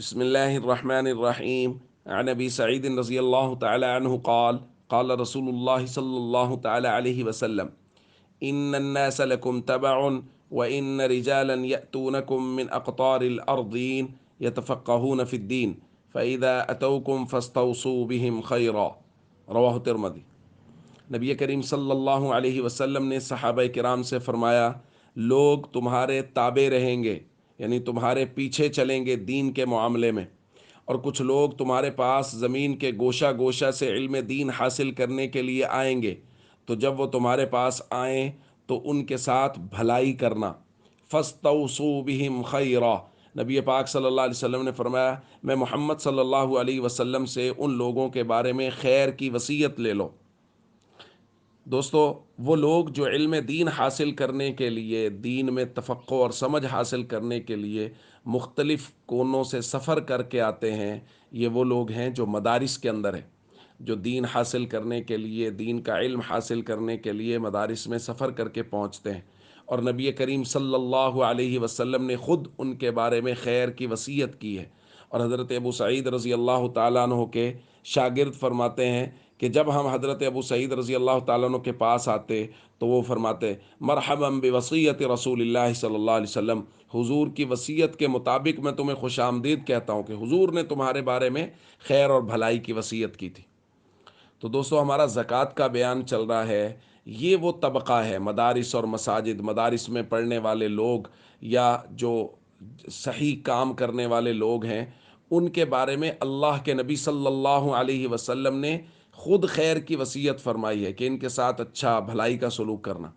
بسم الله الرحمن الرحيم. عن أبي سعيد رضي الله تعالى عنه قال قال رسول الله صلى الله تعالى عليه وسلم: إن الناس لكم تبع، وإن رجالا يأتونكم من أقطار الأرضين يتفقهون في الدين، فإذا أتوكم فاستوصوا بهم خيرا. رواہ ترمذی۔ نبی کریم صلی اللہ علیہ وسلم نے صحابہ کرام سے فرمایا، لوگ تمہارے تابع رہیں گے، یعنی تمہارے پیچھے چلیں گے دین کے معاملے میں، اور کچھ لوگ تمہارے پاس زمین کے گوشہ گوشہ سے علم دین حاصل کرنے کے لیے آئیں گے، تو جب وہ تمہارے پاس آئیں تو ان کے ساتھ بھلائی کرنا۔ فاستوصوا بہم خیرا، نبی پاک صلی اللہ علیہ وسلم نے فرمایا، میں محمد صلی اللہ علیہ وسلم سے ان لوگوں کے بارے میں خیر کی وصیت لے لو۔ دوستو، وہ لوگ جو علم دین حاصل کرنے کے لیے، دین میں تفقہ اور سمجھ حاصل کرنے کے لیے مختلف کونوں سے سفر کر کے آتے ہیں، یہ وہ لوگ ہیں جو مدارس کے اندر ہیں، جو دین حاصل کرنے کے لیے، دین کا علم حاصل کرنے کے لیے مدارس میں سفر کر کے پہنچتے ہیں، اور نبی کریم صلی اللہ علیہ وسلم نے خود ان کے بارے میں خیر کی وصیت کی ہے۔ اور حضرت ابو سعید رضی اللہ تعالیٰ عنہ کے شاگرد فرماتے ہیں کہ جب ہم حضرت ابو سعید رضی اللہ تعالیٰ عنہ کے پاس آتے تو وہ فرماتے، مرحبا بوصیت رسول اللہ صلی اللہ علیہ وسلم، حضور کی وصیت کے مطابق میں تمہیں خوش آمدید کہتا ہوں کہ حضور نے تمہارے بارے میں خیر اور بھلائی کی وصیت کی تھی۔ تو دوستو، ہمارا زکوٰۃ کا بیان چل رہا ہے۔ یہ وہ طبقہ ہے، مدارس اور مساجد، مدارس میں پڑھنے والے لوگ یا جو صحیح کام کرنے والے لوگ ہیں، ان کے بارے میں اللہ کے نبی صلی اللہ علیہ وسلم نے خود خیر کی وصیت فرمائی ہے کہ ان کے ساتھ اچھا بھلائی کا سلوک کرنا۔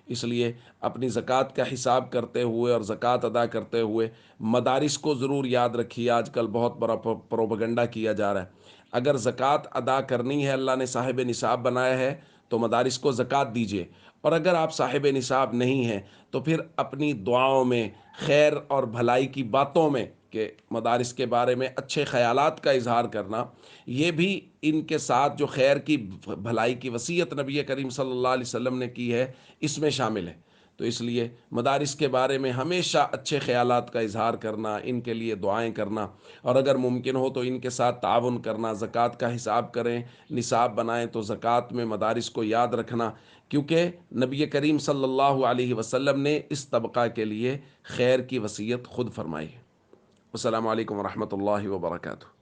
اس لیے اپنی زکوٰۃ کا حساب کرتے ہوئے اور زکوٰۃ ادا کرتے ہوئے مدارس کو ضرور یاد رکھیے۔ آج کل بہت بڑا پروپیگنڈا کیا جا رہا ہے۔ اگر زکوٰۃ ادا کرنی ہے، اللہ نے صاحب نصاب بنایا ہے، تو مدارس کو زکوٰۃ دیجیے، اور اگر آپ صاحب نصاب نہیں ہیں تو پھر اپنی دعاؤں میں، خیر اور بھلائی کی باتوں میں، کہ مدارس کے بارے میں اچھے خیالات کا اظہار کرنا، یہ بھی ان کے ساتھ جو خیر کی بھلائی کی وصیت نبی کریم صلی اللہ علیہ وسلم نے کی ہے، اس میں شامل ہے۔ تو اس لیے مدارس کے بارے میں ہمیشہ اچھے خیالات کا اظہار کرنا، ان کے لیے دعائیں کرنا، اور اگر ممکن ہو تو ان کے ساتھ تعاون کرنا، زکوٰۃ کا حساب کریں، نصاب بنائیں تو زکوٰۃ میں مدارس کو یاد رکھنا، کیونکہ نبی کریم صلی اللہ علیہ وسلم نے اس طبقہ کے لیے خیر کی وصیت خود فرمائی ہے۔ السلام علیکم ورحمۃ اللہ وبرکاتہ۔